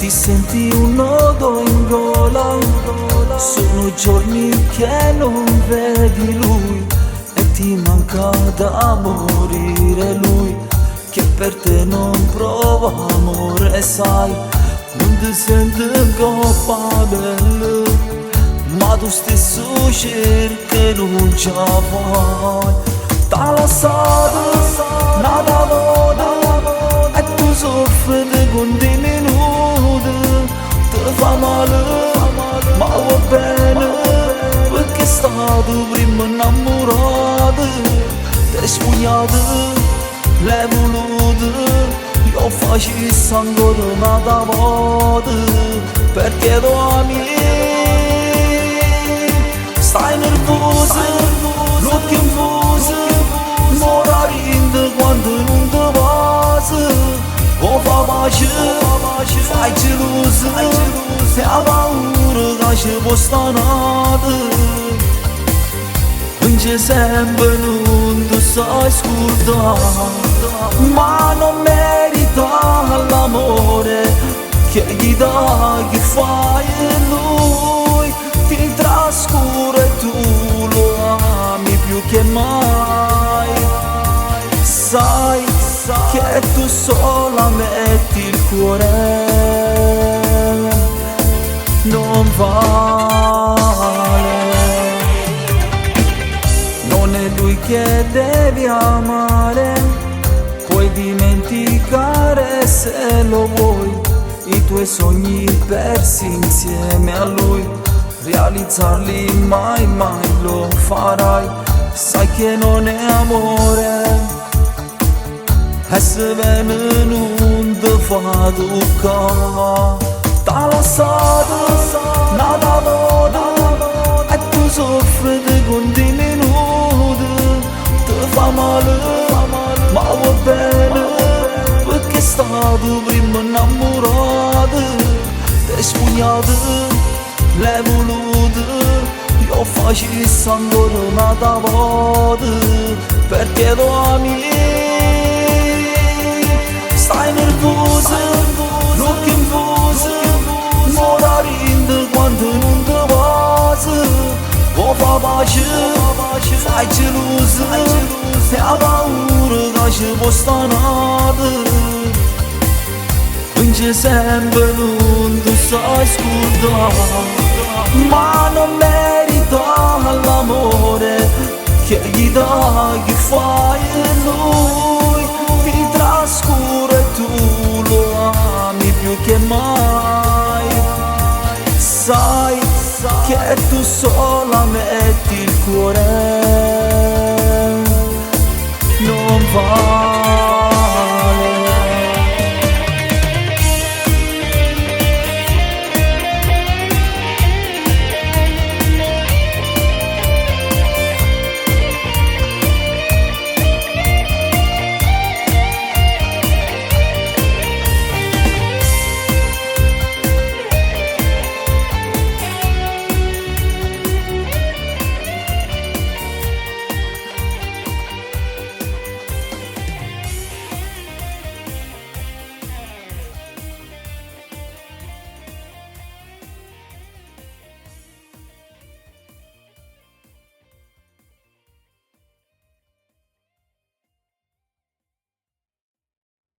ti senti un nodo in gola. Sono giorni che non vedi lui e ti manca da morire lui, che per te non prova amore, sai. Non ti senti colpevole, ma tu stesso cerchi non ce la fai. T'ha lasciato nada volta e tu soffri di quanti minuti. Ti fa male, ma va bene, perché è stato prima innamorato. Ti spugnato, l'hai voluto, io facessi ancora un'altra volta, perché tu ami. Stai nervosa, l'occhio infuso, mora rinde quando non ti passa. O fa pace, fai gelosa, e ha paura che ci può stare. Vince sempre, non ti sai scordare, ma non merita l'amore che gli dà, chi fai lui. Ti trascura e tu lo ami più che mai. Sai che tu sola metti il cuore, non vale. Non è lui che devi amare, puoi dimenticare se lo vuoi i tuoi sogni persi insieme a lui. Realizzarli mai, mai lo farai. Sai che non è amore, e se viene non ti fa toccare. T'ha lasciato nada volta e tu soffri di quanti minuti. Ti fa male, ma va bene, perché è stato prima innamorato. Ti spugnato, l'hai voluto, io facessi ancora un'altra volta, perché tu ami. Stai nervosa, l'occhio infuso, mora rinde quando non ti passa. O fa pace, fai gelosa, e ha paura che ci può stare. Vince sempre, non ti sai scordare, ma non merita l'amore che gli dà, chi fai lui. Ti trascura e tu lo ami più che mai. Sai che tu sola metti il cuore,